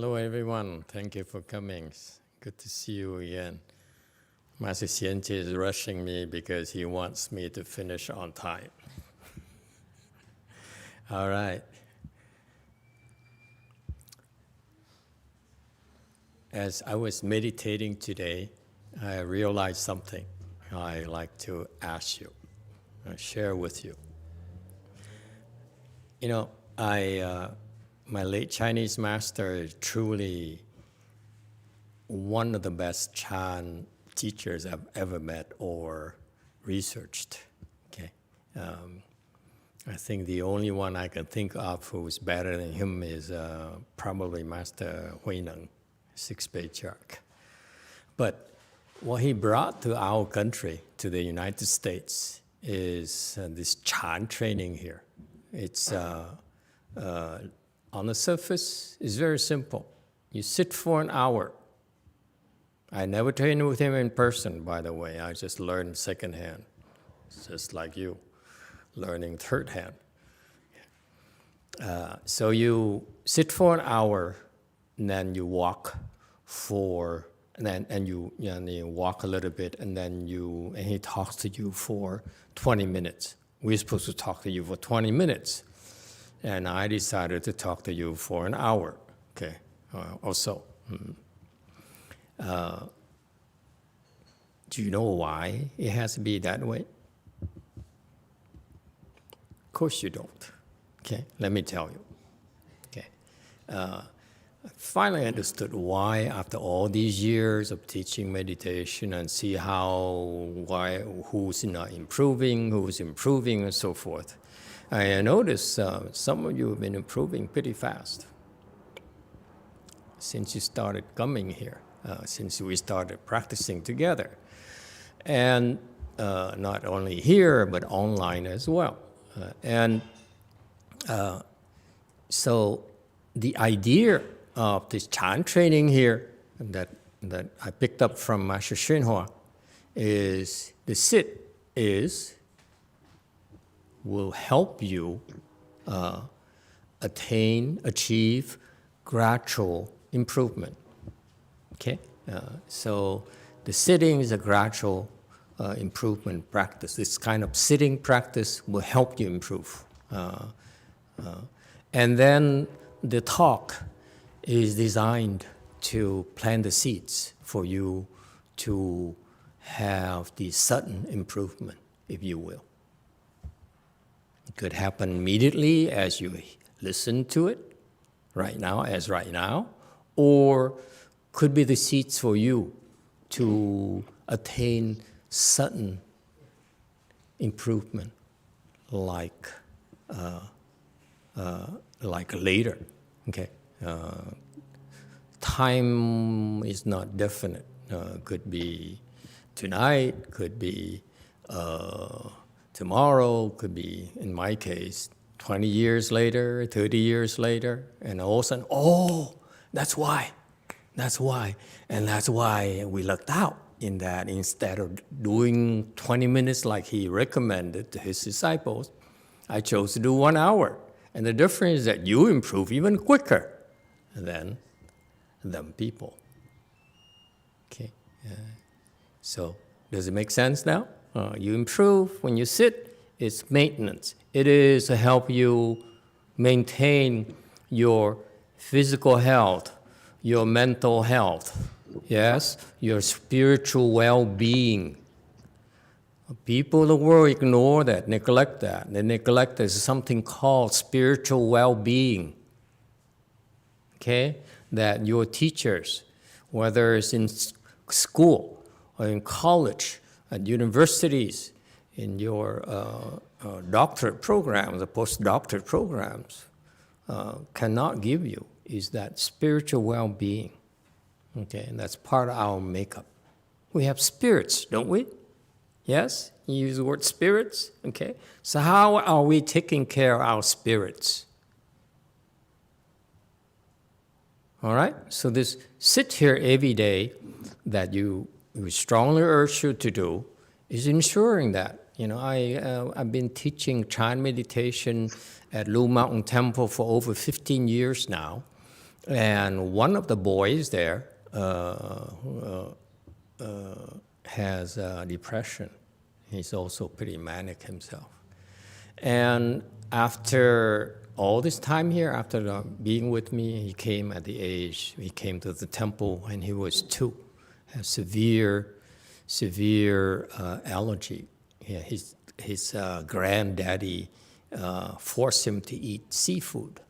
Hello everyone, thank you for coming. Good to see you again. Master Xianjie is rushing me because he wants me to finish on time. All right. As I was meditating today, I realized something I'd like to ask you, share with you. You know, my late Chinese master is truly one of the best Chan teachers I've ever met or researched. Okay, I think the only one I can think of who's better than him is probably Master Huineng, Sixth Patriarch. But what he brought to our country, to the United States, is this Chan training here. It's on the surface, it's very simple. You sit for an hour. I never trained with him in person, by the way. I just learned secondhand. It's just like you, learning third hand. So you sit for an hour, and then you walk and you walk a little bit, and then he talks to you for 20 minutes. We're supposed to talk to you for 20 minutes. And I decided to talk to you for an hour, okay, or so. Do you know why it has to be that way? Of course you don't. Okay, let me tell you. Okay, I finally understood why, after all these years of teaching meditation and see who's not improving, who's improving, and so forth. I noticed some of you have been improving pretty fast since you started coming here, since we started practicing together. And not only here, but online as well. So the idea of this Chan training here that I picked up from Master YongHua is the sit will help you achieve gradual improvement. Okay, so the sitting is a gradual improvement practice. This kind of sitting practice will help you improve. And then the talk is designed to plant the seeds for you to have the sudden improvement, if you will. It could happen immediately as you listen to it, right now, or could be the seeds for you to attain sudden improvement, like later. Okay, time is not definite. Could be tonight, could be tomorrow, could be, in my case, 20 years later, 30 years later, and all of a sudden, oh, that's why. And that's why we lucked out in that instead of doing 20 minutes like he recommended to his disciples, I chose to do 1 hour. And the difference is that you improve even quicker than them people. Okay, so does it make sense now? You improve when you sit, it's maintenance. It is to help you maintain your physical health, your mental health, yes, your spiritual well-being. People in the world ignore that, neglect that. They neglect there's something called spiritual well-being. Okay, that your teachers, whether it's in school or in college, at universities, in your doctorate programs, or postdoctorate programs, cannot give you is that spiritual well-being. Okay, and that's part of our makeup. We have spirits, don't we? Yes, you use the word spirits. Okay, so how are we taking care of our spirits? All right, so this sit here every day that we strongly urge you to do is ensuring that. You know, I've been teaching Chan meditation at Lu Mountain Temple for over 15 years now, And one of the boys there has depression. He's also pretty manic himself. And after all this time here, after being with me, he came to the temple when he was 2, had severe allergy. Yeah, his granddaddy forced him to eat seafood,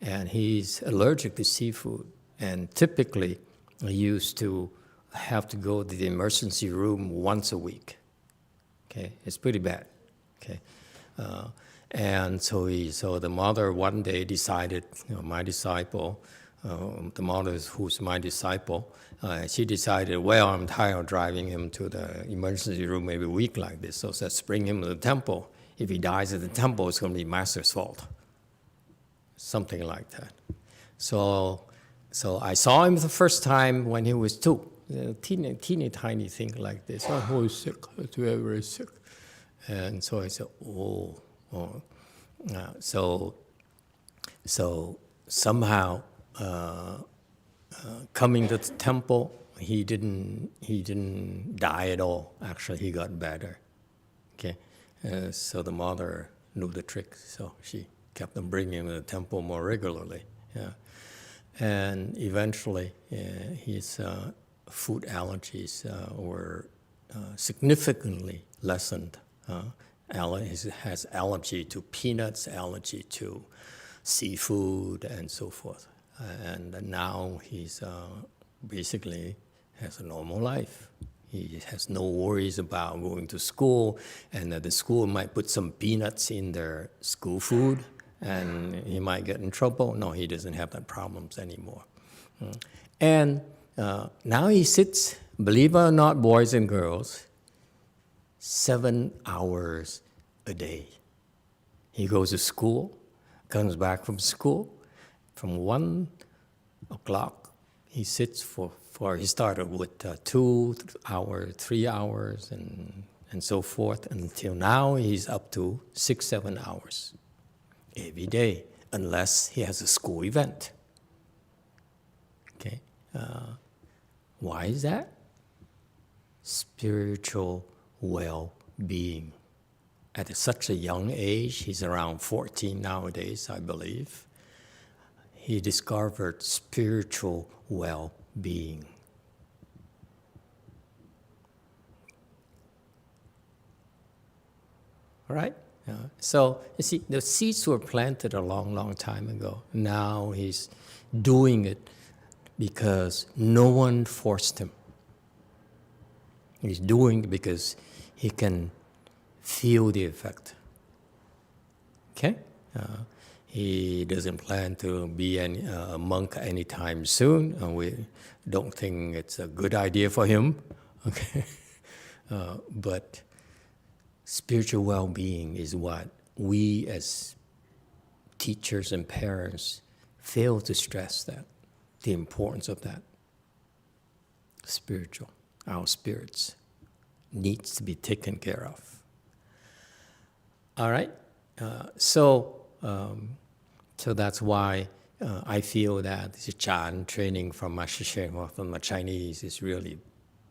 and he's allergic to seafood. And typically, he used to have to go to the emergency room once a week. Okay, it's pretty bad. Okay, and so the mother one day decided, my disciple, the mother who's my disciple, she decided, well, I'm tired of driving him to the emergency room every week like this, so let's bring him to the temple. If he dies at the temple, it's going to be Master's fault. Something like that. So I saw him the first time when he was 2. Teeny tiny thing like this. Oh, he's sick. It's very, very sick. And so I said, so somehow coming to the temple, he didn't die at all. Actually, he got better. Okay, so the mother knew the trick, so she kept on bringing him to the temple more regularly. Yeah, and eventually his food allergies were significantly lessened. He has allergy to peanuts, allergy to seafood, and so forth. And now he's basically has a normal life. He has no worries about going to school, and the school might put some peanuts in their school food, and he might get in trouble. No, he doesn't have that problems anymore. And now he sits, believe it or not, boys and girls, 7 hours a day. He goes to school, comes back from school, from 1 o'clock, he sits he started with 2 hours, 3 hours, and so forth, until now he's up to 6, 7 hours every day, unless he has a school event. Okay, why is that? Spiritual well-being. At such a young age, he's around 14 nowadays, I believe, he discovered spiritual well-being. All right? So, you see, the seeds were planted a long, long time ago. Now he's doing it because no one forced him. He's doing it because he can feel the effect. Okay? He doesn't plan to be a monk anytime soon, and we don't think it's a good idea for him. Okay, but spiritual well-being is what we as teachers and parents fail to stress, that the importance of that. Spiritual, our spirits needs to be taken care of. All right, so that's why I feel that the Chan training from Master Hsien Hua from the Chinese is really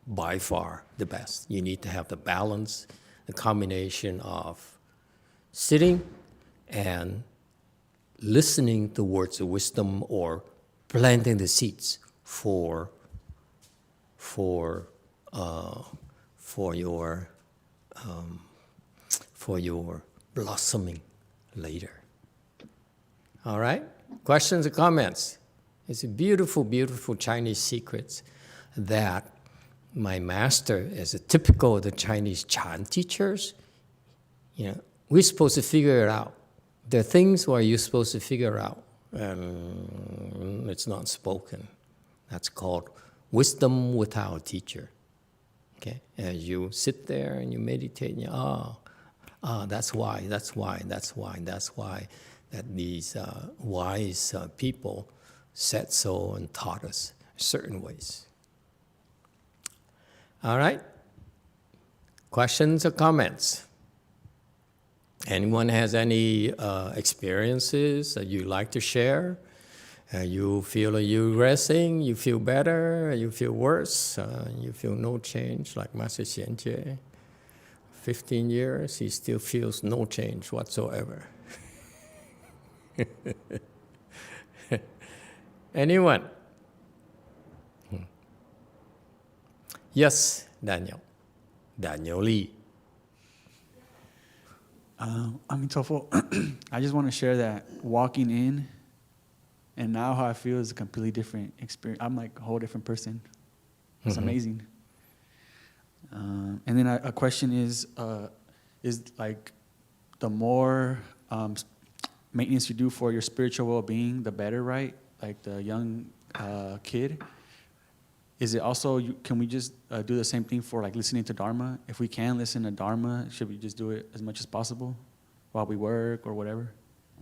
by far the best. You need to have the balance, the combination of sitting and listening to words of wisdom or planting the seeds for your blossoming later. All right? Questions or comments? It's a beautiful, beautiful Chinese secrets that my master, as a typical of the Chinese Chan teachers, we're supposed to figure it out. There are things where you're supposed to figure out, and it's not spoken. That's called wisdom without a teacher. Okay? As you sit there and you meditate, and that's why that these wise people said so and taught us certain ways. All right? Questions or comments? Anyone has any experiences that you'd like to share? You feel you regressing, you feel better, you feel worse, you feel no change, like Master Xianjie. 15 years, he still feels no change whatsoever. Anyone? Yes, Daniel. Daniel Lee. Emitofuo, I just want to share that walking in and now how I feel is a completely different experience. I'm like a whole different person. It's amazing. And then a question is like the more maintenance you do for your spiritual well-being, the better, right? Like the young kid. Is it also, can we just do the same thing for like listening to Dharma? If we can listen to Dharma, should we just do it as much as possible while we work or whatever?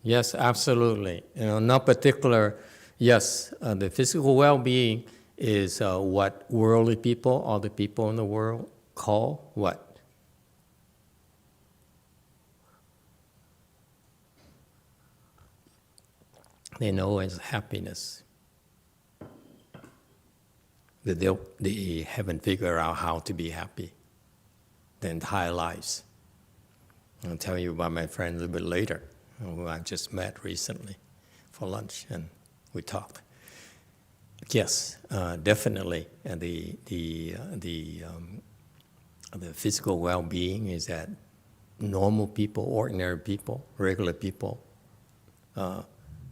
Yes, absolutely. Not particular. Yes, the physical well-being is what worldly people, all the people in the world, call what? They know as happiness. They haven't figured out how to be happy their entire lives. I'll tell you about my friend a little bit later, who I just met recently for lunch, and we talked. Yes, definitely. And the physical well-being is that normal people, ordinary people, regular people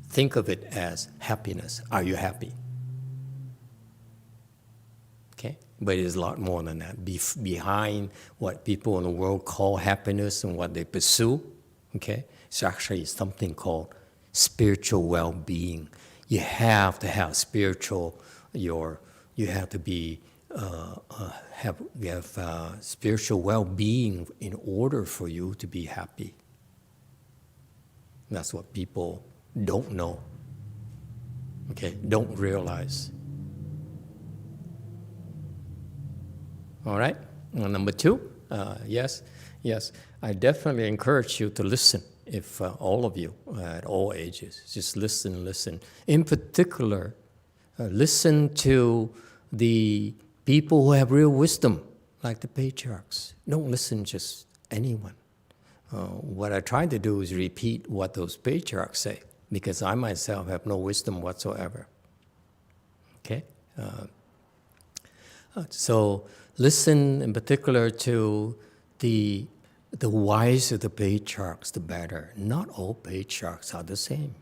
think of it as happiness. Are you happy? Okay, but it's a lot more than that. Behind what people in the world call happiness and what they pursue, okay, it's actually something called spiritual well-being. You have to have spiritual. You have to be have spiritual well-being in order for you to be happy. That's what people don't know. Okay, don't realize. All right. Number two, yes. I definitely encourage you to listen. If all of you at all ages, just listen. In particular, listen to the people who have real wisdom, like the patriarchs. Don't listen just anyone. What I try to do is repeat what those patriarchs say, because I myself have no wisdom whatsoever. Okay? So listen in particular to the wiser the patriarchs, the better. Not all patriarchs are the same.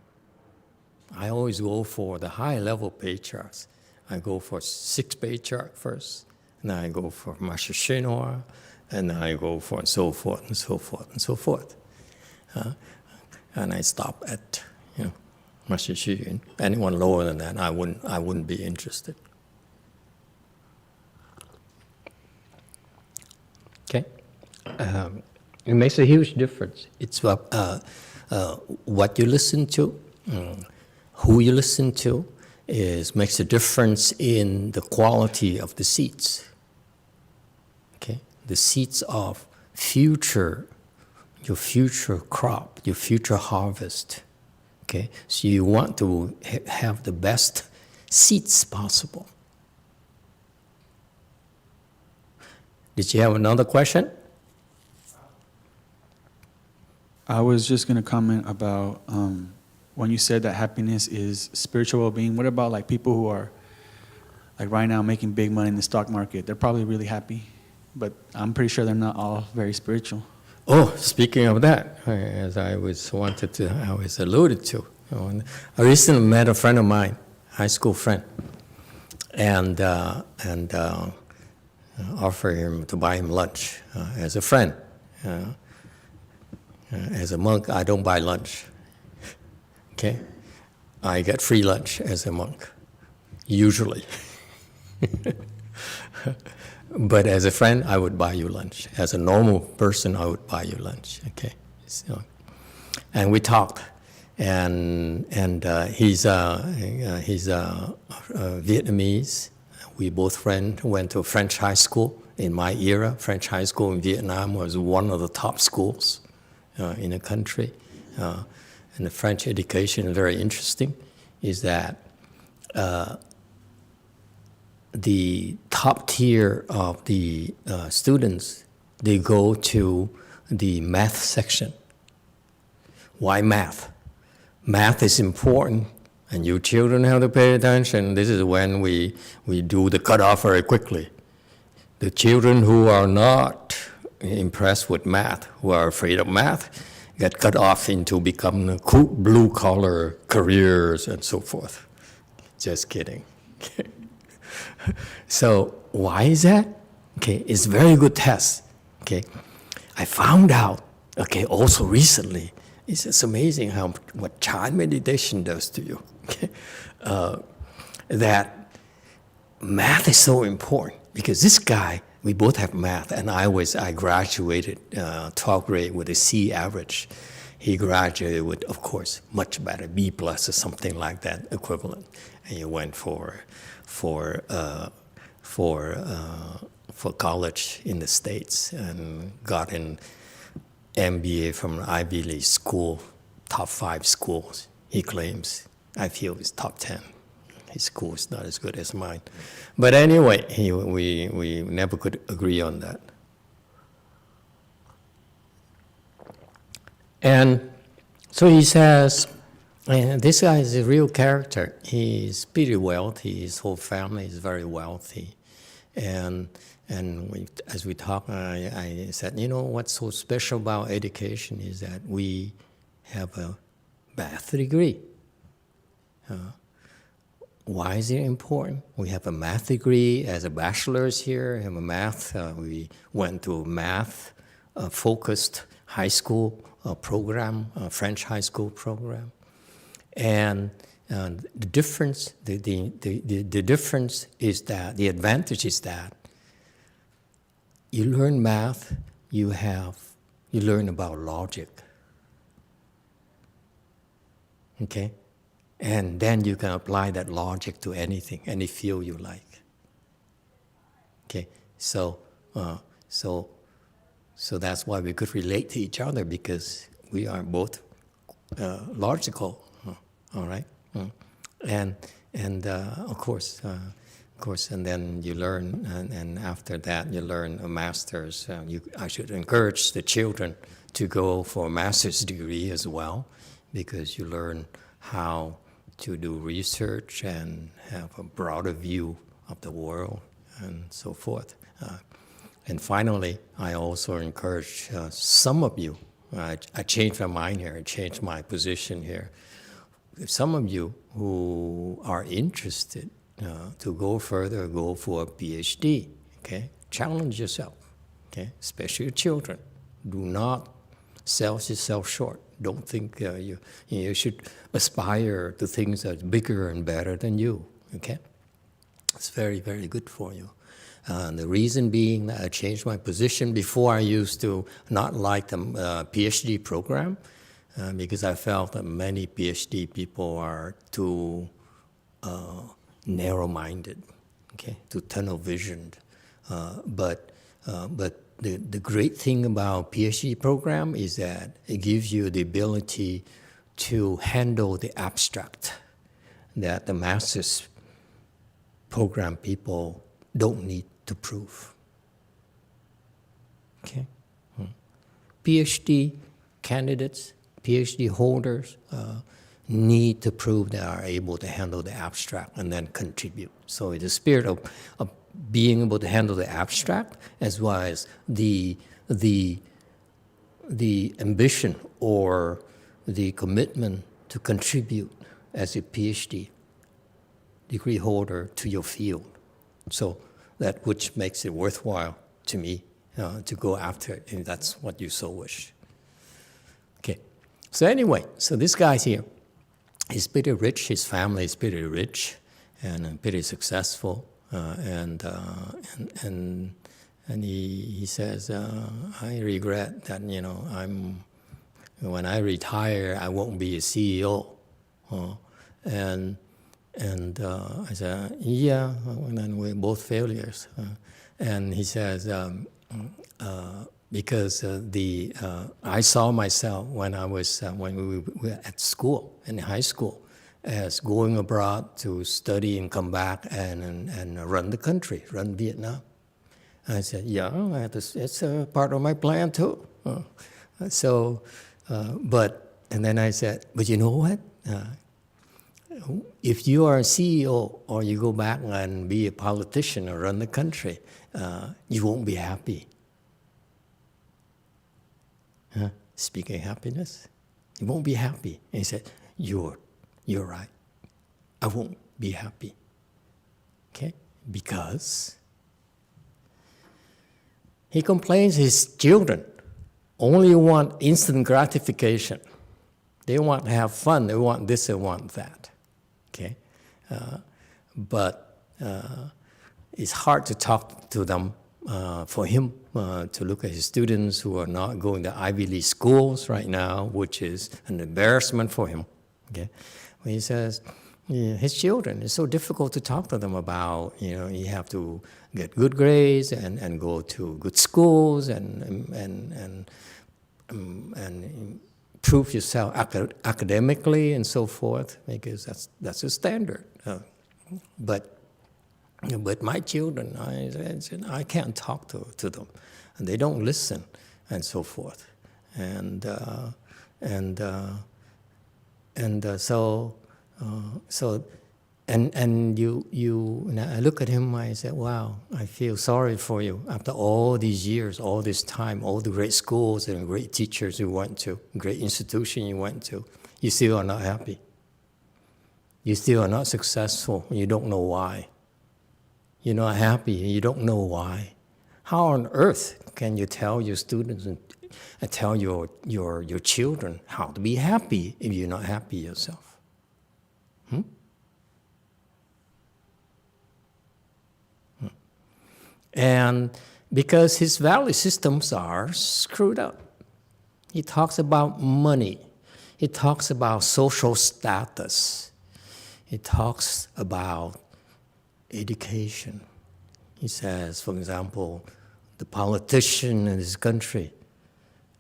I always go for the high-level patriarchs. I go for 6 patriarchs first, and then I go for Master Shenhua, and then I go for and so forth and so forth and so forth. And I stop at Master Xu. Anyone lower than that, I wouldn't be interested. Okay. It makes a huge difference. It's what you listen to, who you listen to, makes a difference in the quality of the seeds. Okay, the seeds of your future crop, your future harvest. Okay, so you want to have the best seeds possible. Did you have another question? I was just going to comment about when you said that happiness is spiritual well-being. What about like people who are like right now making big money in the stock market? They're probably really happy, but I'm pretty sure they're not all very spiritual. Oh, speaking of that, as I was alluded to, I recently met a friend of mine, high school friend, and offered him to buy him lunch as a friend. As a monk, I don't buy lunch. Okay, I get free lunch as a monk, usually. But as a friend, I would buy you lunch. As a normal person, I would buy you lunch. Okay, so, and we talked, and he's Vietnamese. We both went to French high school in my era. French high school in Vietnam was one of the top schools in the country. And the French education is very interesting. is that the top tier of the students, they go to the math section. Why math? Math is important, and you children have to pay attention. This is when we do the cutoff very quickly. The children who are not impressed with math, who are afraid of math, get cut off into become blue-collar careers and so forth. Just kidding. So why is that? Okay, it's a very good test. Okay, I found out. Okay, also recently, it's just amazing what child meditation does to you. Okay, that math is so important because this guy, we both have math, and I graduated 12th grade with a C average. He graduated with, of course, much better, B plus or something like that equivalent, and he went for college in the States and got an MBA from an Ivy League school, top 5 schools. He claims. I feel it's top 10. His school is not as good as mine. But anyway, we never could agree on that. And so he says, and this guy is a real character. He's pretty wealthy. His whole family is very wealthy. And as we talked, I said, you know, what's so special about education is that we have a math degree. Why is it important? We have a math degree as a bachelor's here. We have a math. We went to a math-focused high school program, French high school program, and the difference. The difference is that the advantage is that you learn math. You learn about logic. Okay. And then you can apply that logic to anything, any field you like. Okay, so that's why we could relate to each other because we are both logical. All right, and of course, and then you learn, and after that you learn a master's. I should encourage the children to go for a master's degree as well, because you learn how to do research and have a broader view of the world and so forth. And finally, I also encourage some of you, I changed my mind here, I changed my position here. Some of you who are interested to go further, go for a PhD, okay? Challenge yourself, okay? Especially your children. Do not sell yourself short. Don't think you should aspire to things that are bigger and better than you, okay? It's very, very good for you. The reason being that I changed my position. Before I used to not like the PhD program because I felt that many PhD people are too narrow-minded, okay, too tunnel-visioned. But the great thing about PhD program is that it gives you the ability to handle the abstract that the master's program people don't need to prove. Okay? PhD candidates, PhD holders need to prove they are able to handle the abstract and then contribute. So it's the spirit of being able to handle the abstract as well as the ambition or the commitment to contribute as a PhD degree holder to your field. So that which makes it worthwhile to me to go after it, and that's what you so wish. Okay, so anyway, so this guy's here. He's pretty rich, his family is pretty rich and pretty successful. And he says, I regret that, when I retire, I won't be a CEO. And I said, yeah, and then we're both failures. And he says, because I saw myself when we were at school, in high school, as going abroad to study and come back and run the country, run Vietnam. I said, yeah, it's a part of my plan too. And then I said, but you know what? If you are a CEO or you go back and be a politician or run the country, you won't be happy. Speaking of happiness, you won't be happy. And he said, you're right. I won't be happy. Okay? Because he complains his children only want instant gratification. They want to have fun. They want this, they want that. Okay? But it's hard to talk to them for him to look at his students who are not going to Ivy League schools right now, which is an embarrassment for him. Okay? When he says, his children, it's so difficult to talk to them about, you have to get good grades and go to good schools and prove yourself academically and so forth, because that's a standard. But my children, I can't talk to them, and they don't listen, and so forth, and I look at him, I said, wow, I feel sorry for you. After all these years, all this time, all the great schools and great teachers you went to, great institution you went to, you still are not happy. You still are not successful, and you don't know why. You're not happy, and you don't know why. How on earth can you tell your students and tell your children how to be happy if you're not happy yourself? And because his value systems are screwed up. He talks about money. He talks about social status. He talks about education. He says, for example, the politicians in this country,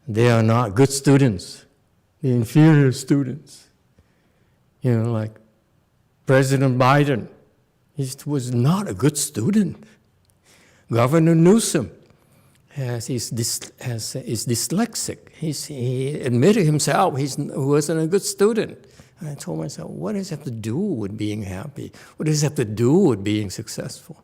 they are not good students. They're inferior students. Like President Biden, he was not a good student. Governor Newsom is dyslexic. He admitted himself he wasn't a good student. And I told myself, what does it have to do with being happy? What does it have to do with being successful?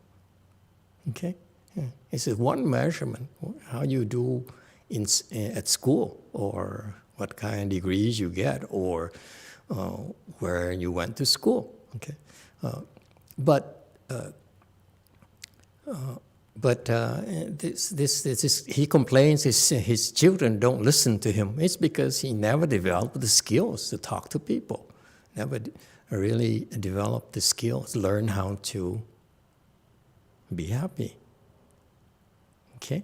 Okay? Yeah. It's one measurement, how you do at school, or what kind of degrees you get, or where you went to school. Okay? He complains his children don't listen to him. It's because he never developed the skills to talk to people. Never really developed the skills, learn how to be happy. Okay?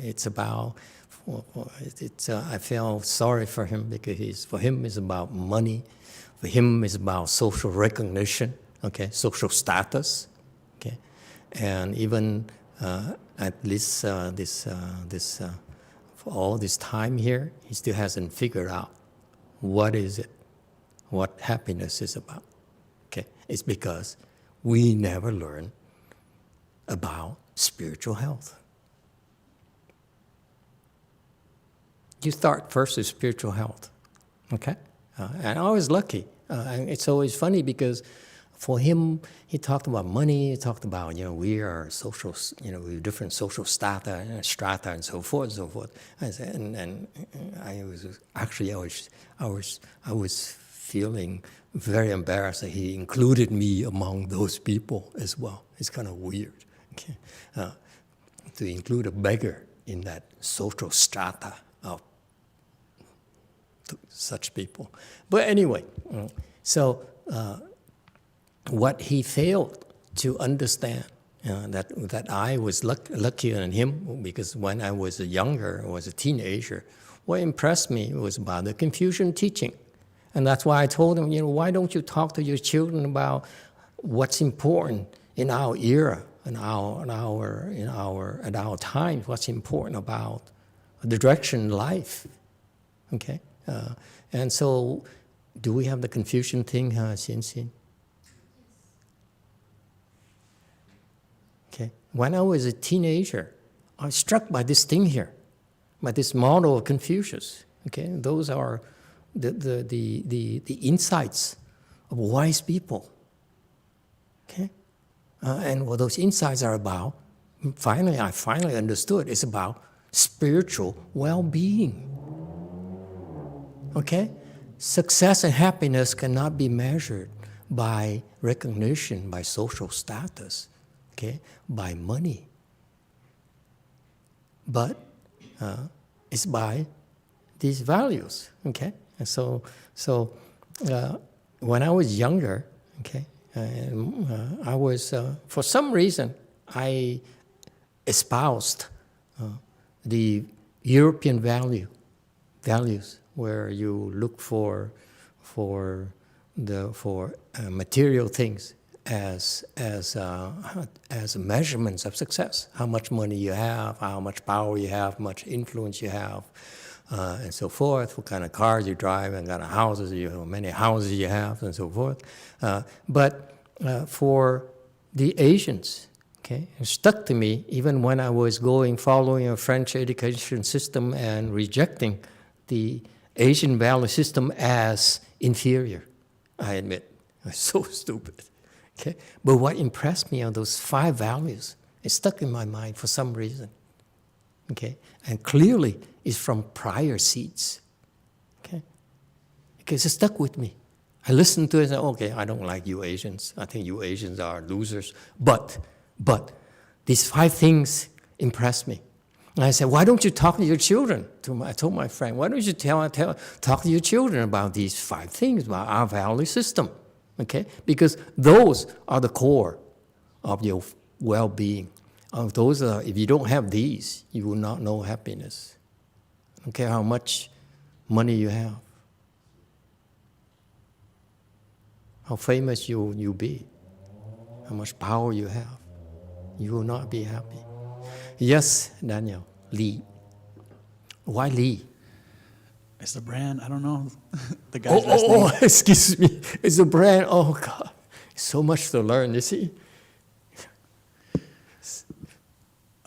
It's about, I feel sorry for him because for him it's about money. For him it's about social recognition, okay, social status, okay, and even at least for all this time here, he still hasn't figured out what is it, what happiness is about. Okay, it's because we never learn about spiritual health. You start first with spiritual health, okay? And I was lucky. And it's always funny because for him, he talked about money. He talked about, we are social, we're different social strata and so forth and so forth. I said, and I was feeling very embarrassed that he included me among those people as well. It's kind of weird, okay? To include a beggar in that social strata of such people. But anyway, what he failed to understand, that I was luckier than him, because when I was younger, I was a teenager, what impressed me was about the Confucian teaching. And that's why I told him, why don't you talk to your children about what's important in our era, at our time, what's important about the direction in life, okay? And so Do we have the Confucian thing, Xin Xin? Okay. When I was a teenager, I was struck by this thing here, by this model of Confucius. Okay, those are the insights of wise people. Okay, and what those insights are about, I finally understood, it's about spiritual well-being. Okay, success and happiness cannot be measured by recognition, by social status, okay, by money. But it's by these values, okay? And so when I was younger, okay, I was, for some reason, I espoused the European values, where you look for material things as measurements of success. How much money you have, how much power you have, how much influence you have, and so forth. What kind of cars you drive, and kind of houses how many houses you have, and so forth. But for the Asians, okay, it stuck to me even when I was following a French education system and rejecting the Asian value system as inferior. I admit, I was so stupid. Okay, but what impressed me are those 5 values. It stuck in my mind for some reason. Okay, and clearly it's from prior seeds. Okay, because it stuck with me. I listened to it and said, okay, I don't like you Asians. I think you Asians are losers. But these 5 things impressed me. And I said, why don't you talk to your children? I told my friend, why don't you talk to your children about these 5 things, about our value system? Okay, because those are the core of your well-being. If you don't have these, you will not know happiness. I don't care how much money you have, how famous you be, how much power you have, you will not be happy. Yes, Daniel, Lee. Why Lee? It's the brand. I don't know. The guy's last name. Excuse me. It's a brand. Oh, God. So much to learn, you see.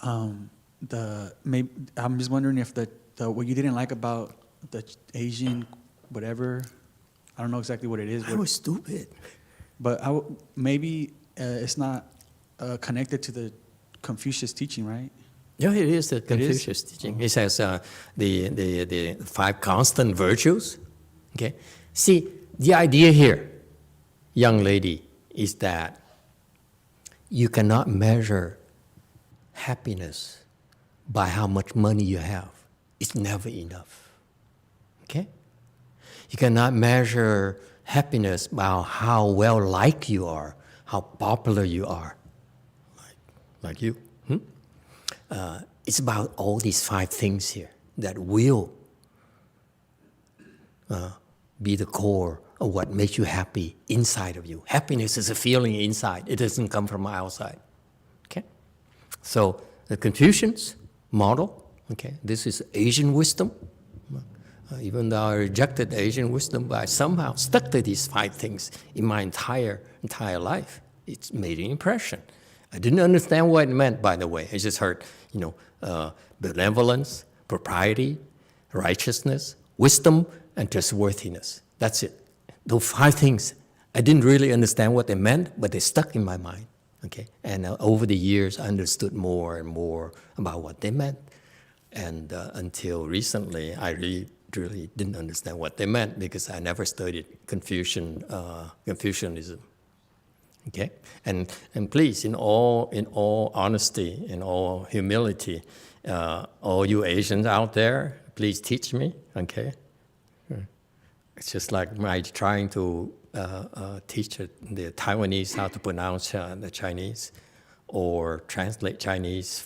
I'm just wondering if the what you didn't like about the Asian whatever, I don't know exactly what it is. I was stupid. But maybe it's not connected to the Confucius teaching, right? Yeah, it is the Confucius teaching. It says the 5 constant virtues. Okay, see, the idea here, young lady, is that you cannot measure happiness by how much money you have. It's never enough. Okay, you cannot measure happiness by how well liked you are, how popular you are, like you. It's about all these 5 things here that will be the core of what makes you happy inside of you. Happiness is a feeling inside. It doesn't come from outside. Okay? So the Confucians model, okay, this is Asian wisdom. Even though I rejected Asian wisdom, but I somehow stuck to these 5 things in my entire life. It's made an impression. I didn't understand what it meant, by the way. I just heard, benevolence, propriety, righteousness, wisdom, and trustworthiness. That's it. Those 5 things, I didn't really understand what they meant, but they stuck in my mind. Okay, and over the years, I understood more and more about what they meant. And until recently, I really didn't understand what they meant because I never studied Confucianism. Okay, and please, in all honesty, in all humility, all you Asians out there, please teach me. Okay, it's just like my trying to teach the Taiwanese how to pronounce the Chinese, or translate Chinese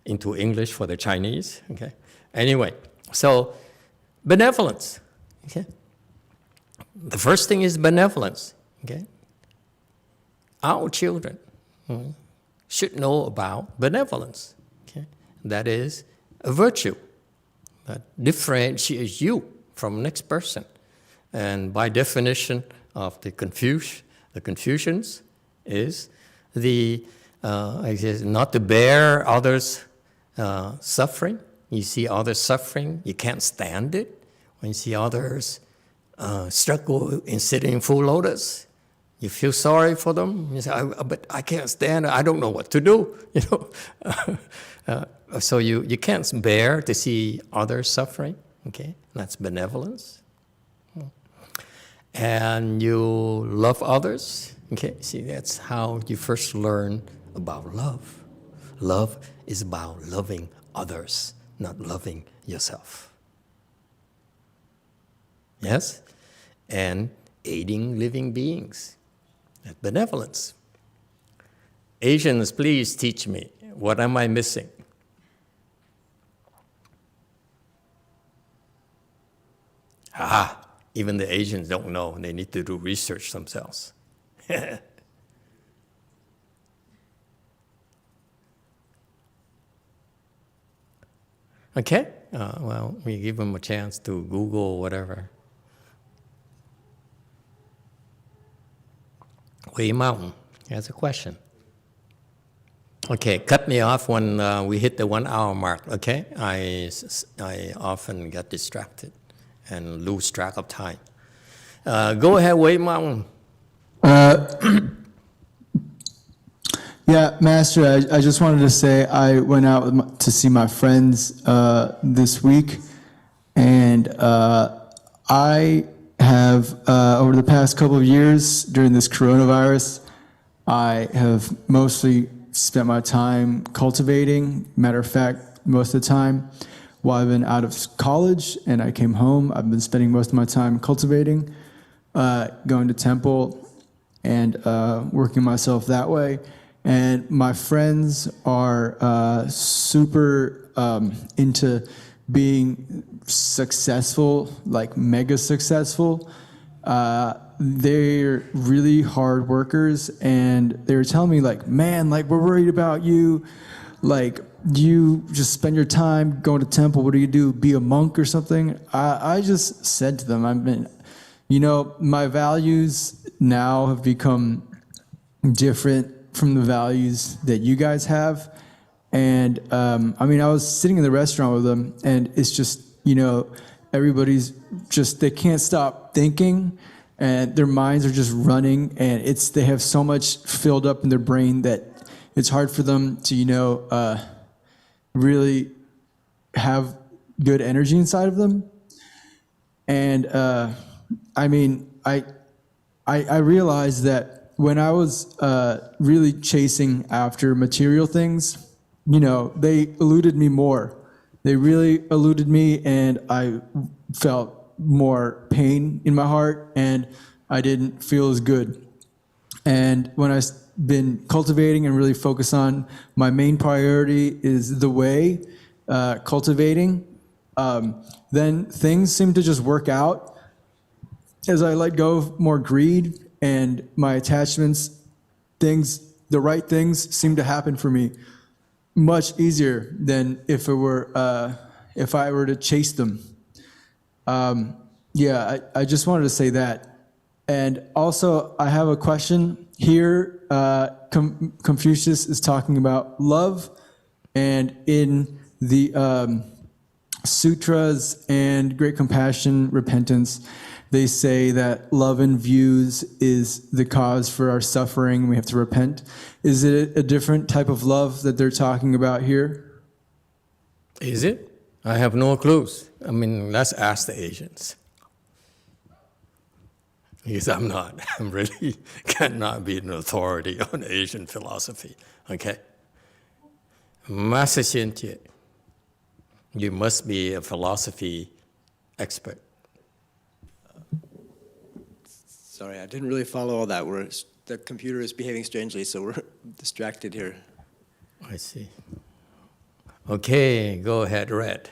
into English for the Chinese. Okay, anyway, so benevolence. Okay, the first thing is benevolence. Okay. Our children should know about benevolence. Okay? That is a virtue that differentiates you from the next person. And by definition of the Confucians is I guess not to bear others' suffering. You see others suffering, you can't stand it. When you see others struggle in sitting in full lotus, you feel sorry for them. You say, but I can't stand it. I don't know what to do. So you can't bear to see others suffering. Okay, that's benevolence. And you love others. Okay, see, that's how you first learn about love. Love is about loving others, not loving yourself. Yes? And aiding living beings. That's benevolence. Asians, please teach me. What am I missing? Even the Asians don't know. They need to do research themselves. Okay? Well, we give them a chance to Google whatever. Wei Mountain has a question. Okay, cut me off when we hit the 1 hour mark, okay? I often get distracted and lose track of time. Go ahead, Wei Mountain. Yeah, Master, I just wanted to say I went out to see my friends this week, and I have, over the past couple of years during this coronavirus, I have mostly spent my time cultivating. Matter of fact, most of the time, while I've been out of college and I came home, I've been spending most of my time cultivating, going to temple, and working myself that way. And my friends are super into being successful, like mega successful. They're really hard workers, and they were telling me, like, man, like, we're worried about you. Like, you just spend your time going to temple. What do? Be a monk or something? I just said to them, my values now have become different from the values that you guys have. And I was sitting in the restaurant with them, and it's just, everybody's just, they can't stop thinking, and their minds are just running, and they have so much filled up in their brain that it's hard for them to, really have good energy inside of them. And I realized that when I was really chasing after material things, they eluded me more. They really eluded me, and I felt more pain in my heart, and I didn't feel as good. And when I've been cultivating and really focus on my main priority is the way, cultivating, then things seem to just work out. As I let go of more greed and my attachments, the right things seem to happen for me much easier than if I were to chase them. I just wanted to say that. And also, I have a question here. Confucius is talking about love, and in the sutras and Great Compassion, Repentance, they say that love and views is the cause for our suffering. We have to repent. Is it a different type of love that they're talking about here? Is it? I have no clues. Let's ask the Asians. Because I'm really cannot be an authority on Asian philosophy. Okay? Master Xianjie, you must be a philosophy expert. Sorry, I didn't really follow all that. The computer is behaving strangely, so we're distracted here. I see. Okay, go ahead, Red.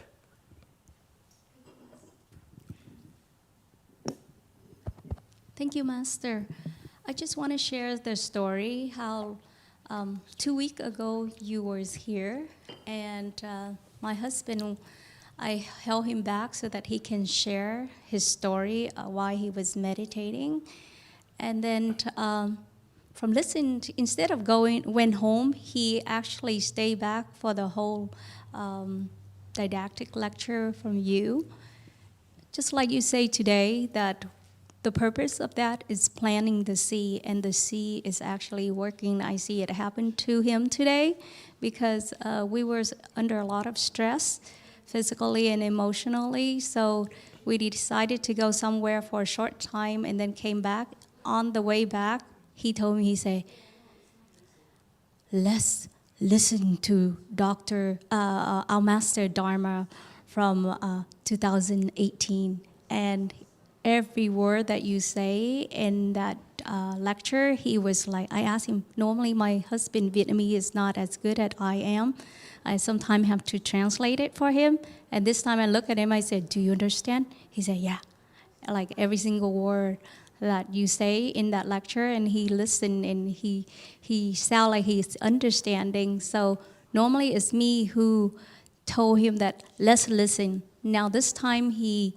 Thank you, Master. I just want to share the story how 2 weeks ago you were here, and my husband I held him back so that he can share his story while he was meditating. And then from listening, instead of went home, he actually stayed back for the whole didactic lecture from you. Just like you say today, that the purpose of that is planting the seed, and the seed is actually working. I see it happen to him today because we were under a lot of stress, physically and emotionally. So we decided to go somewhere for a short time and then came back. On the way back, he told me, he said, let's listen to our Master Dharma from 2018. And every word that you say in that lecture, he was like, I asked him, normally my husband Vietnamese is not as good as I am. I sometimes have to translate it for him. And this time I looked at him, I said, do you understand? He said, yeah. Like every single word that you say in that lecture, and he listened and he sounded like he's understanding. So normally it's me who told him that let's listen. Now this time he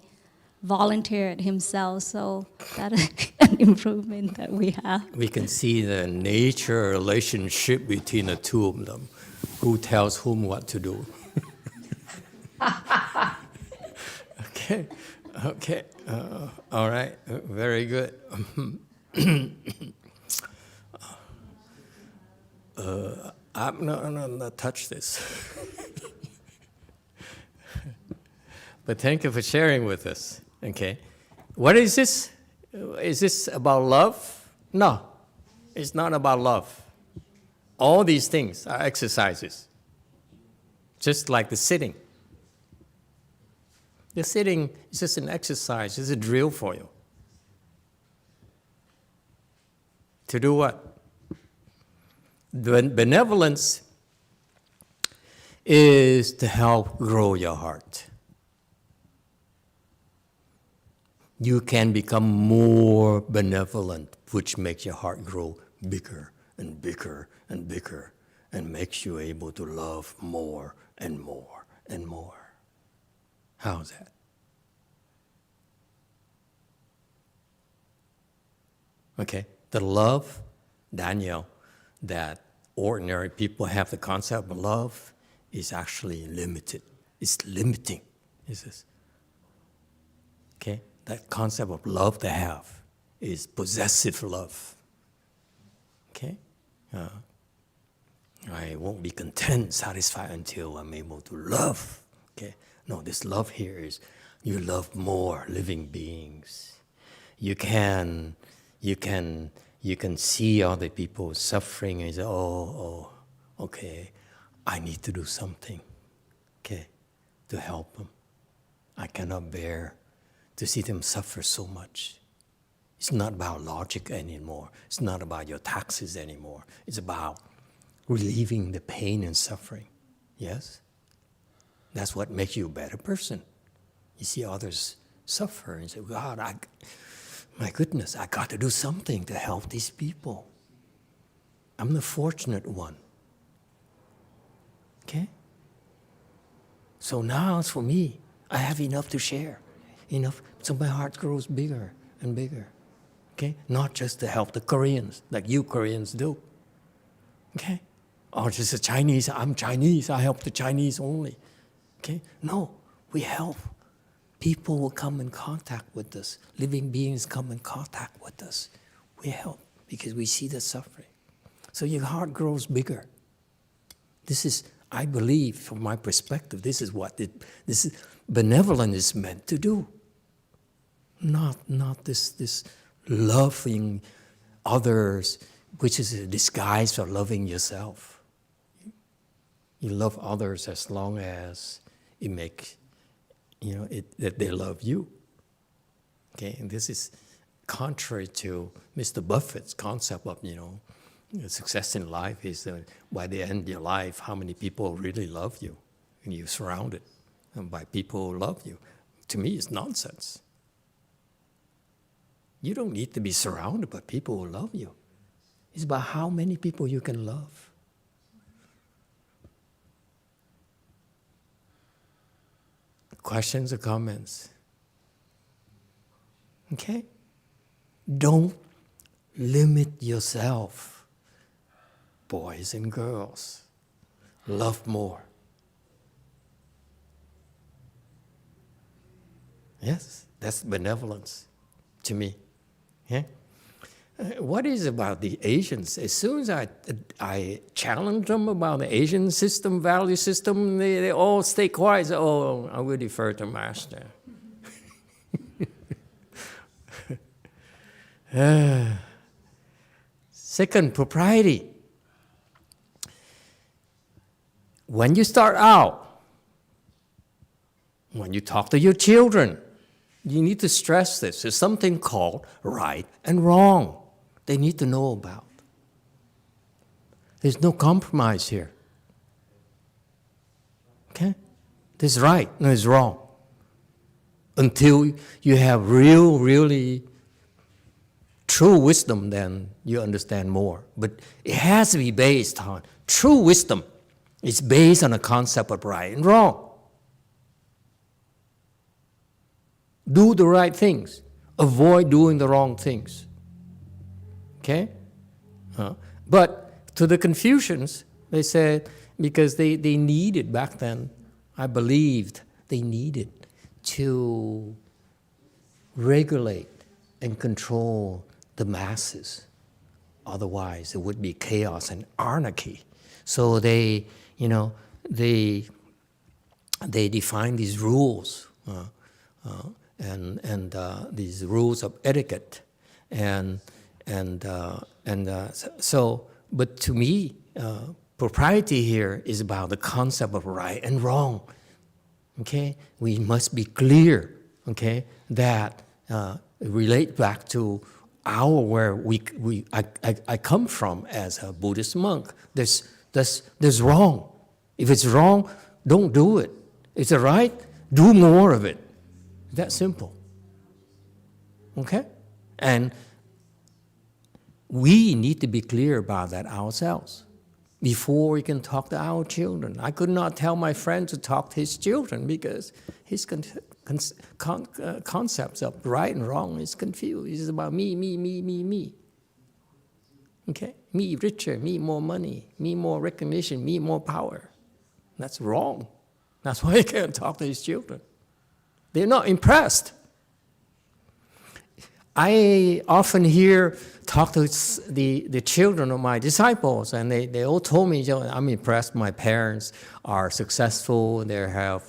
volunteered himself, so that is an improvement that we have. We can see the nature relationship between the two of them. Who tells whom what to do? Okay. All right. Very good. I'm not gonna touch this. But thank you for sharing with us. Okay. What is this? Is this about love? No, it's not about love. All these things are exercises, just like the sitting. The sitting is just an exercise, it's a drill for you. To do what? Benevolence is to help grow your heart. You can become more benevolent, which makes your heart grow bigger and bigger and bigger, and makes you able to love more and more and more. How's that? Okay, the love, Daniel, that ordinary people have the concept of love is actually limited. It's limiting. Is this? Okay, that concept of love they have is possessive love. Okay, I won't be content, satisfied until I'm able to love. Okay, no, this love here is you love more living beings. You can see other people suffering and say, okay, I need to do something, okay, to help them. I cannot bear to see them suffer so much. It's not about logic anymore. It's not about your taxes anymore. It's about relieving the pain and suffering. Yes? That's what makes you a better person. You see others suffer and say, God, my goodness, I got to do something to help these people. I'm the fortunate one. Okay? So now it's for me. I have enough to share. Enough, so my heart grows bigger and bigger. Okay? Not just to help the Koreans, like you Koreans do. Okay? Or just the Chinese, I'm Chinese, I help the Chinese only. Okay? No, we help. People will come in contact with us. Living beings come in contact with us. We help because we see the suffering. So your heart grows bigger. This is, I believe, from my perspective, this is what this is, benevolence is meant to do. Not this loving others, which is a disguise for loving yourself. You love others as long as it makes, that they love you. Okay, and this is contrary to Mr. Buffett's concept of, success in life is by the end of your life, how many people really love you, and you're surrounded by people who love you. To me, it's nonsense. You don't need to be surrounded by people who love you. It's about how many people you can love. Questions or comments? Okay? Don't limit yourself, boys and girls. Love more. Yes, that's benevolence to me. Yeah? What is about the Asians? As soon as I challenge them about the Asian system, value system, they all stay quiet. Say, oh, I will defer to Master. Second, propriety. When you start out, when you talk to your children, you need to stress this. There's something called right and wrong. They need to know about. There's no compromise here. Okay? There's right, no, there's wrong. Until you have really true wisdom, then you understand more. But it has to be based on true wisdom. It's based on a concept of right and wrong. Do the right things. Avoid doing the wrong things. Okay? But to the Confucians, they said, because they needed back then, I believed they needed to regulate and control the masses. Otherwise, it would be chaos and anarchy. So they define these rules and these rules of etiquette, but to me, propriety here is about the concept of right and wrong. Okay, we must be clear. Okay, that relate back to where I come from as a Buddhist monk. There's wrong. If it's wrong, don't do it. If it's right, do more of it. That simple. Okay? And we need to be clear about that ourselves before we can talk to our children. I could not tell my friend to talk to his children because his concepts of right and wrong is confused. It's about me. Okay? Me richer, me more money, me more recognition, me more power. That's wrong. That's why he can't talk to his children. They're not impressed. I often talk to the children of my disciples, and they all told me, I'm impressed. My parents are successful. They have,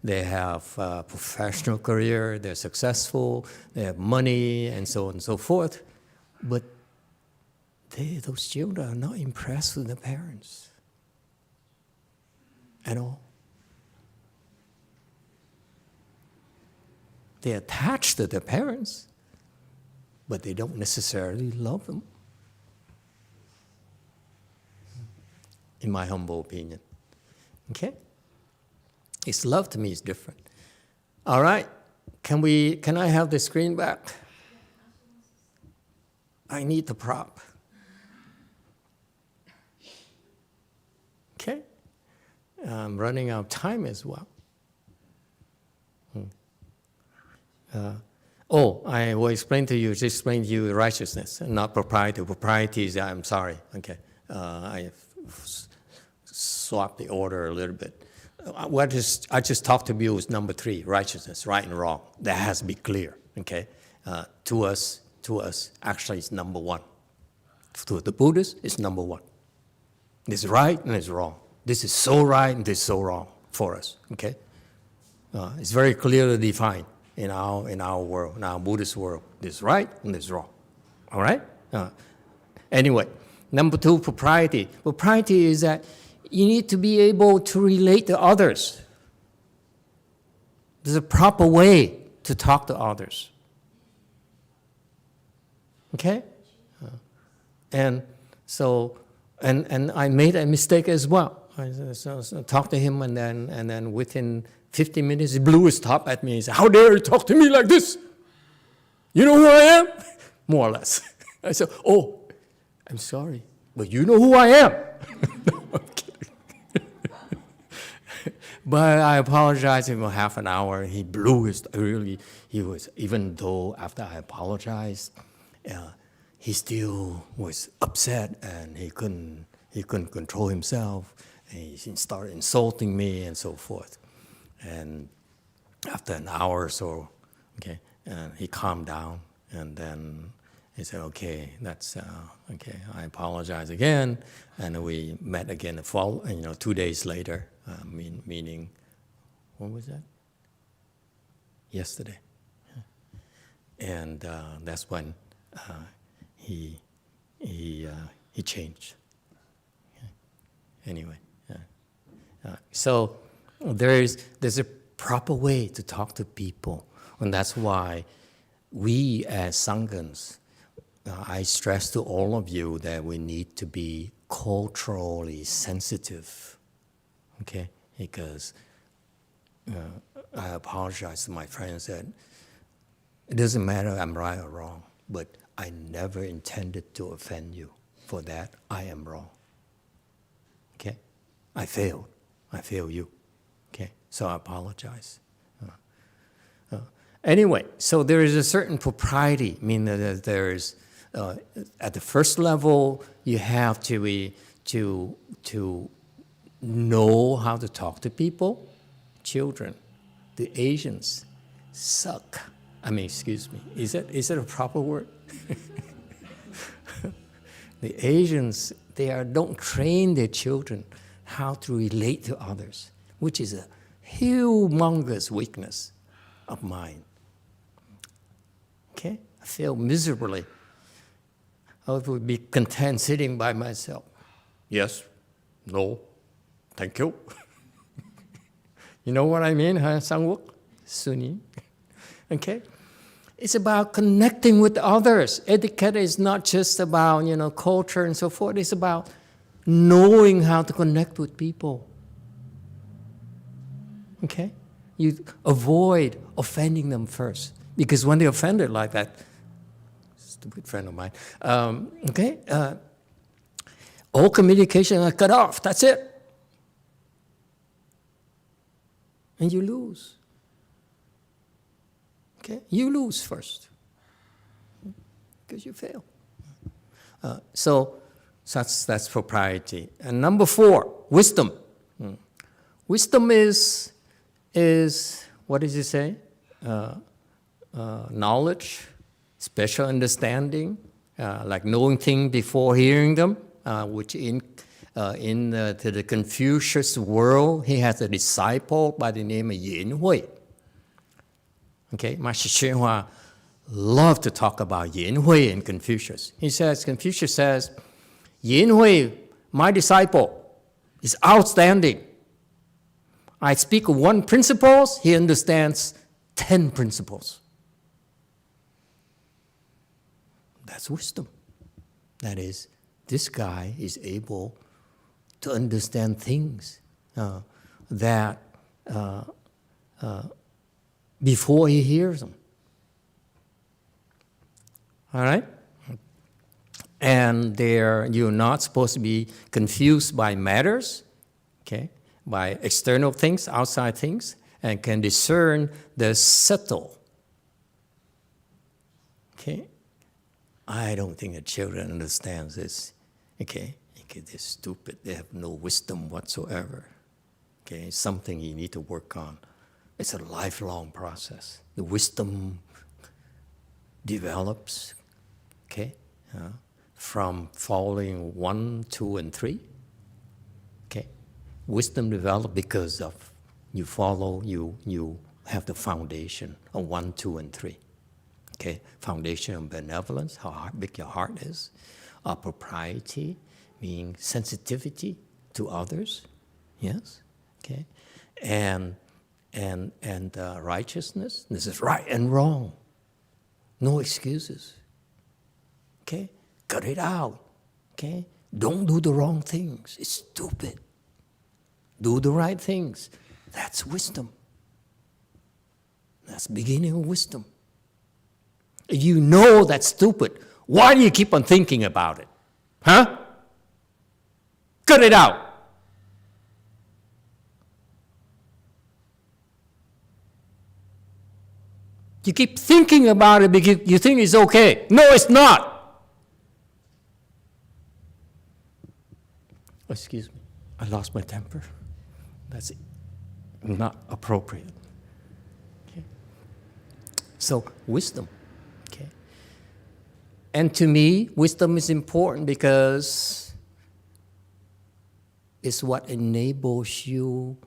they have a professional career. They're successful. They have money, and so on and so forth. But those children are not impressed with the parents at all. They're attached to their parents, but they don't necessarily love them, in my humble opinion. Okay? It's love to me is different. All right. Can I have the screen back? I need the prop. Okay? I'm running out of time as well. I will explain to you righteousness and not propriety. Propriety is, I'm sorry, okay. I swapped the order a little bit. I just talked to you with number 3, righteousness, right and wrong. That has to be clear, okay. To us, actually it's number 1. To the Buddhists, it's number 1. This is right and it's wrong. This is so right and this is so wrong for us, okay. It's very clearly defined. In our world, in our Buddhist world, this is right and this is wrong. All right? Anyway, number 2, propriety. Propriety is that you need to be able to relate to others. There's a proper way to talk to others. Okay? And I made a mistake as well. I talked to him, and then within 50 minutes, he blew his top at me. He said, "How dare you talk to me like this? You know who I am?" More or less. I said, "Oh, I'm sorry, but you know who I am." No, I'm kidding. But I apologized to him for half an hour. He blew his, really, he was, even though after I apologized, he still was upset and he couldn't control himself. And he started insulting me and so forth. And after an hour or so, okay, he calmed down, and then he said, okay, that's, okay, I apologize again. And we met again, 2 days later, meaning, when was that? Yesterday. And that's when he changed. Anyway, so there's a proper way to talk to people, and that's why we as Sanghas, I stress to all of you that we need to be culturally sensitive, okay? Because I apologize to my friends that it doesn't matter I'm right or wrong, but I never intended to offend you. For that, I am wrong. Okay? I failed. I failed you. Okay? So I apologize. Anyway, so there is a certain propriety, meaning that there is, at the first level, you have to know how to talk to people. Children, the Asians suck. I mean, excuse me, is it a proper word? The Asians, don't train their children how to relate to others, which is a humongous weakness of mine. Okay? I failed miserably. I would be content sitting by myself. Yes, no, thank you. You know what I mean, huh, Sang-wook? Sunni. Okay? It's about connecting with others. Etiquette is not just about, culture and so forth. It's about knowing how to connect with people. Okay? You avoid offending them first. Because when they're offended like that, stupid friend of mine, all communication are cut off. That's it. And you lose. Okay? You lose first. Because you fail. So that's propriety. And number 4, wisdom. Wisdom is what does it say? Knowledge, special understanding, like knowing things before hearing them, which in the Confucius world, he has a disciple by the name of YongHua. Okay, Master YongHua loved to talk about YongHua and Confucius. Confucius says, YongHua, my disciple, is outstanding. I speak of 1 principle, he understands 10 principles. That's wisdom. That is, this guy is able to understand things that before he hears them. All right? And you're not supposed to be confused by matters, okay, by external things, outside things, and can discern the subtle. Okay? I don't think the children understand this. Okay? They're stupid. They have no wisdom whatsoever. Okay? It's something you need to work on. It's a lifelong process. The wisdom develops, okay, from following 1, 2, and 3. Okay? Wisdom develops because of you have the foundation of 1, 2, and 3. Okay? Foundation of benevolence, how big your heart is. Propriety, meaning sensitivity to others. Yes? Okay? And righteousness. This is right and wrong. No excuses. Okay? Cut it out. Okay? Don't do the wrong things. It's stupid. Do the right things. That's wisdom. That's the beginning of wisdom. If you know that's stupid, why do you keep on thinking about it? Huh? Cut it out. You keep thinking about it because you think it's okay. No, it's not. Excuse me, I lost my temper. That's not appropriate. Okay. So, wisdom. Okay. And to me, wisdom is important because it's what enables you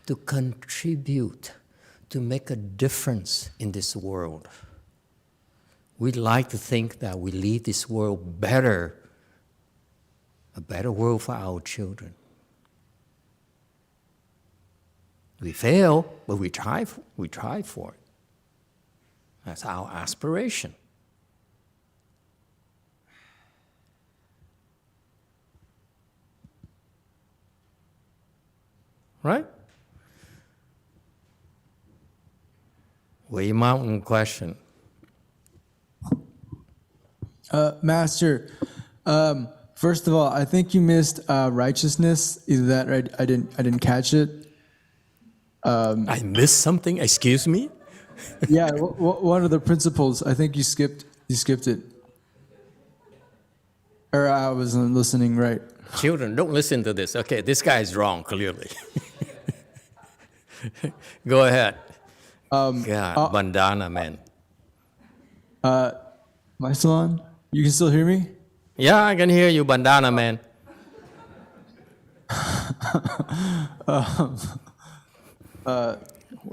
to contribute, to make a difference in this world. We like to think that we leave this world better, a better world for our children. We fail, but we try for it. That's our aspiration. Right? Way Mountain question. Master, first of all, I think you missed righteousness. Is that right? I didn't catch it. I missed something. Excuse me. Yeah, one of the principles. I think you skipped it. Or I wasn't listening right. Children, don't listen to this. Okay, this guy is wrong, clearly. Go ahead. God, bandana man. Am I still on? You can still hear me? Yeah, I can hear you, bandana man.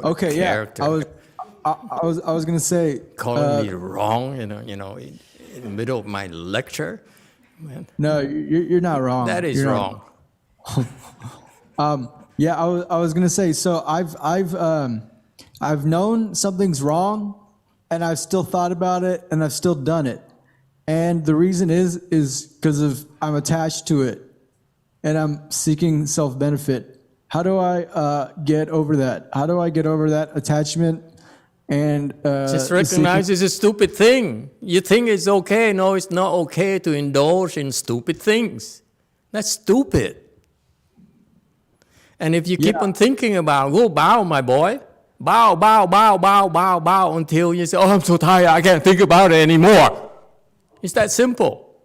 Okay, yeah. Character. I was gonna say. Calling me wrong, in the middle of my lecture. Man, No, you're not wrong. that is You're wrong. Yeah, I was gonna say. So I've known something's wrong, and I've still thought about it, and I've still done it. And the reason is because of I'm attached to it, and I'm seeking self-benefit. How do I get over that? How do I get over that attachment? And Just recognize it's a stupid thing. You think it's okay. No, it's not okay to indulge in stupid things. That's stupid. And if you keep on thinking about, go bow, my boy. Bow, bow, bow, bow, bow, bow, until you say, oh, I'm so tired, I can't think about it anymore. It's that simple.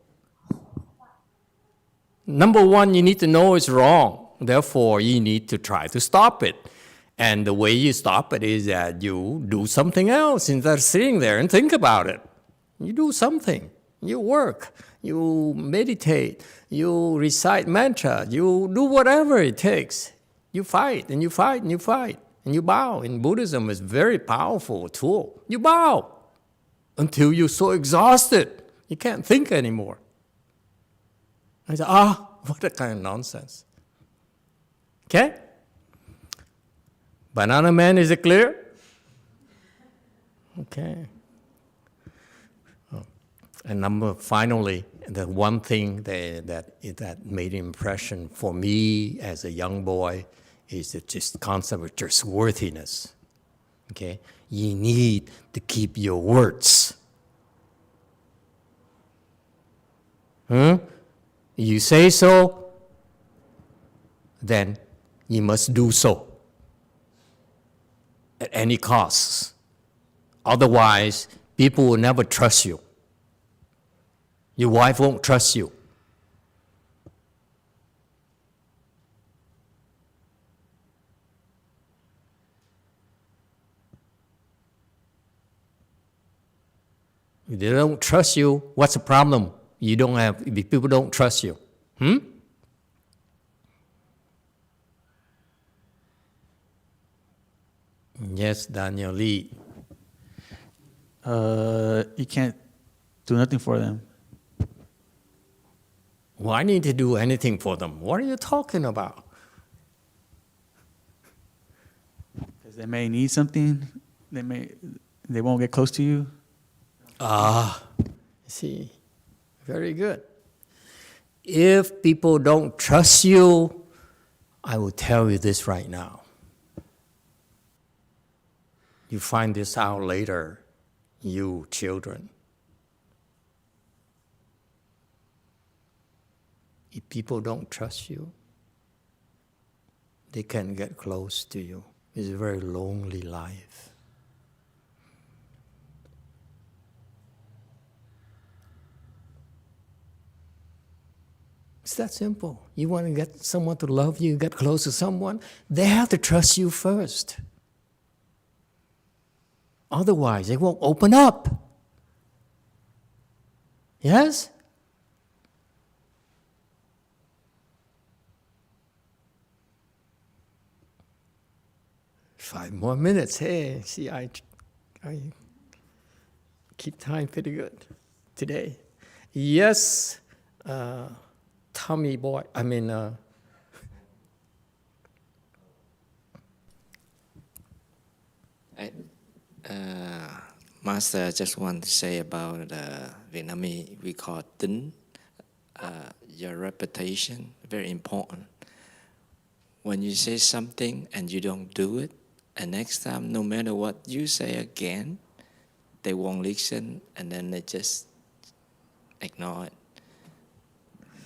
Number one, you need to know it's wrong. Therefore, you need to try to stop it. And the way you stop it is that you do something else instead of sitting there and think about it. You do something. You work. You meditate. You recite mantra. You do whatever it takes. You fight and you fight and you fight. And you bow. In Buddhism, it's a very powerful tool. You bow until you're so exhausted, you can't think anymore. I say, what a kind of nonsense. Okay? Banana man, is it clear? Okay. And finally, the one thing that made an impression for me as a young boy is just concept of just worthiness. Okay? You need to keep your words. You say so, then you must do so at any cost. Otherwise, people will never trust you. Your wife won't trust you. If they don't trust you, what's the problem? If people don't trust you. Yes, Daniel Lee. You can't do nothing for them. Well, I need to do anything for them. What are you talking about? Because they may need something. They won't get close to you. See, very good. If people don't trust you, I will tell you this right now. You find this out later, you children. If people don't trust you, they can't get close to you. It's a very lonely life. It's that simple. You want to get someone to love you, get close to someone, they have to trust you first. Otherwise, they won't open up. Yes? Five more minutes. Hey, see, I keep time pretty good today. Yes, Tommy boy. Master, I just want to say about Vietnamese, we call tính. Your reputation, very important. When you say something and you don't do it, and next time, no matter what you say again, they won't listen, and then they just ignore it.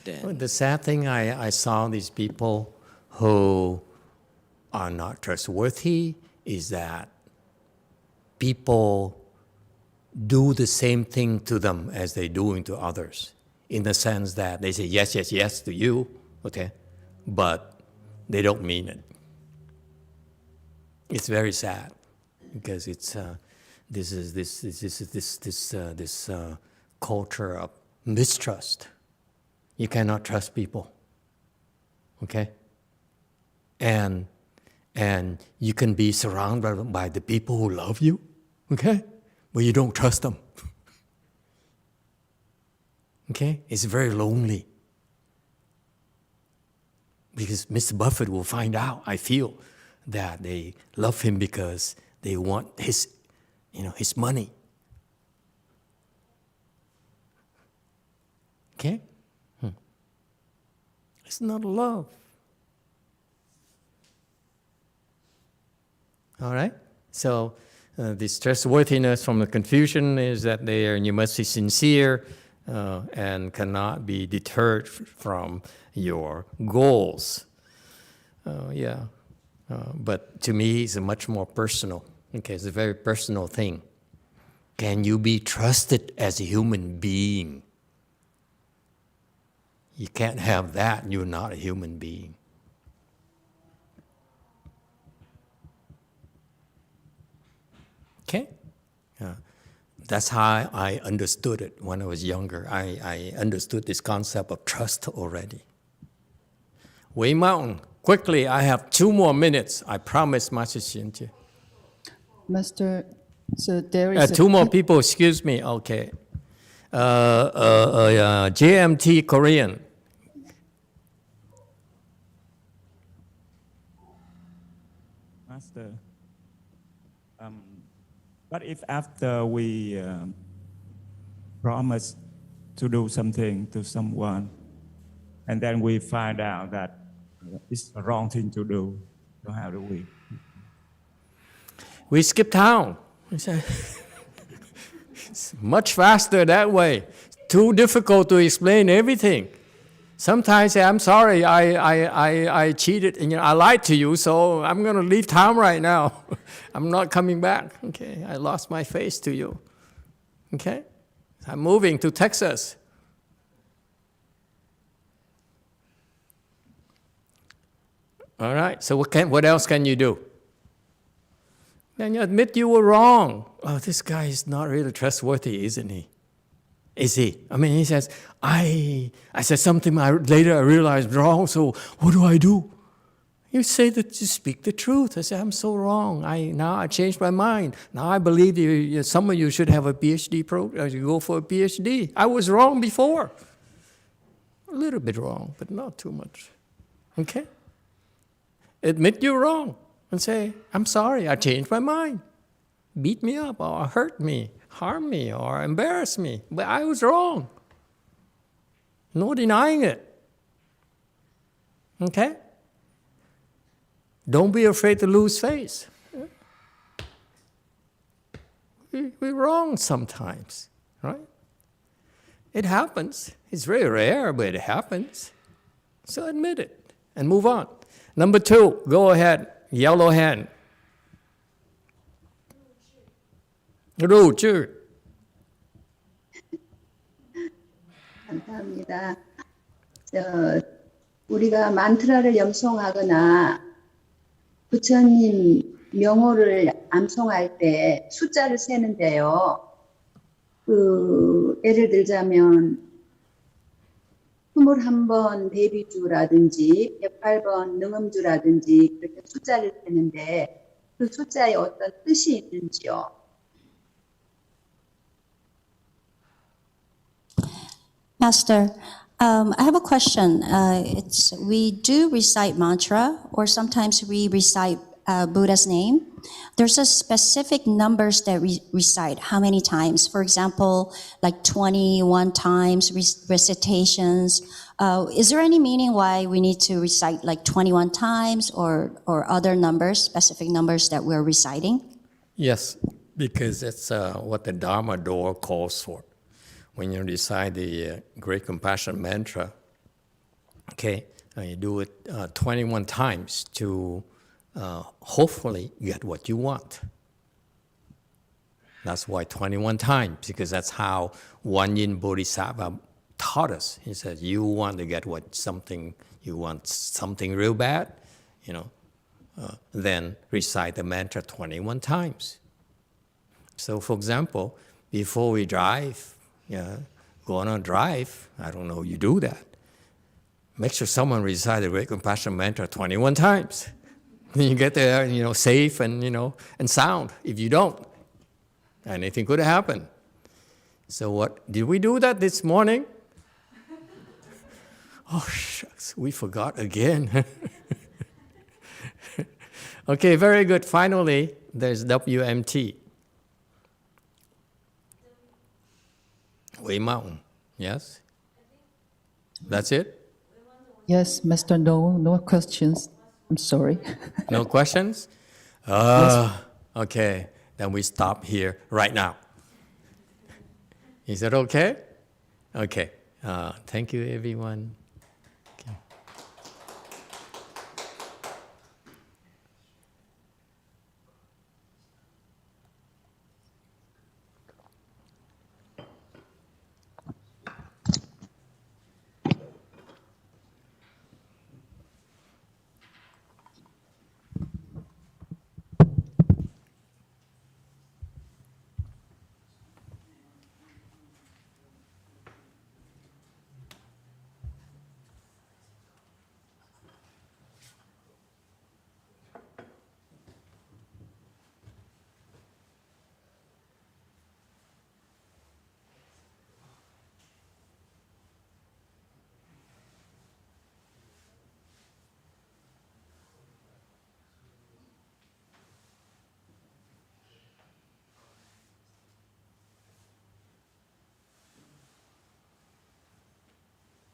Then, The sad thing, I saw these people who are not trustworthy is that people do the same thing to them as they're doing to others, in the sense that they say yes, yes, yes to you, okay, but they don't mean it. It's very sad because it's this culture of mistrust. You cannot trust people, okay, and you can be surrounded by the people who love you, okay, but you don't trust them. Okay, it's very lonely because Mr. Buffett will find out, I feel, that they love him because they want his money. Okay? It's not love. All right? So this trustworthiness from the confusion is that you must be sincere and cannot be deterred from your goals. But to me, it's a much more personal. Okay, it's a very personal thing. Can you be trusted as a human being? You can't have that. You're not a human being. Okay? That's how I understood it when I was younger. I understood this concept of trust already. Wei Mountain, quickly, I have 2 more minutes. I promise, Master Shinche. Master, so there is 2 more people, excuse me. Okay. JMT Korean. Master, but if after we promise to do something to someone, and then we find out that it's the wrong thing to do, so how do we? We skip town. It's much faster that way. Too difficult to explain everything. Sometimes I'm sorry, I cheated, and I lied to you, so I'm going to leave town right now. I'm not coming back. Okay, I lost my face to you. Okay, I'm moving to Texas. All right. So what else can you do? Then you admit you were wrong. Oh, this guy is not really trustworthy, isn't he? Is he? I mean, he says, I said something later I realized wrong, so what do? You say that you speak the truth. I say, I'm so wrong. Now I changed my mind. Now I believe some of you should have a PhD program. You go for a PhD. I was wrong before. A little bit wrong, but not too much. Okay? Admit you're wrong and say, I'm sorry, I changed my mind. Beat me up or hurt me, harm me or embarrass me, but I was wrong. No denying it. Okay? Don't be afraid to lose face. We're wrong sometimes, right? It happens. It's very rare, but it happens. So admit it and move on. Number 2, go ahead, yellow hand. 감사합니다. 우리가 만트라를 염송하거나 부처님 명호를 암송할 때 숫자를 세는데요. 예를 들자면 21번 대비주라든지 108번 능음주라든지 그렇게 숫자를 세는데 그 숫자에 어떤 뜻이 있는지요? Master, I have a question. We do recite mantra, or sometimes we recite Buddha's name. There's a specific numbers that we recite. How many times? For example, like 21 times recitations. Is there any meaning why we need to recite like 21 times or other numbers, specific numbers that we're reciting? Yes, because it's what the Dharma door calls for. When you recite the Great Compassion Mantra, okay, you do it 21 times to hopefully get what you want. That's why 21 times, because that's how One Yin Bodhisattva taught us. He said, you want to get you want something real bad, then recite the mantra 21 times. So for example, before we drive, go on a drive, I don't know, you do that. Make sure someone recite the Great Compassion Mantra 21 times. Then you get there, safe and, and sound. If you don't, anything could happen. So did we do that this morning? Oh, shucks, we forgot again. Okay, very good. Finally, there's WMT. Way Mountain, yes? That's it? Yes, Master, no questions. I'm sorry. No questions? Okay, then we stop here right now. Is that okay? Okay, thank you everyone.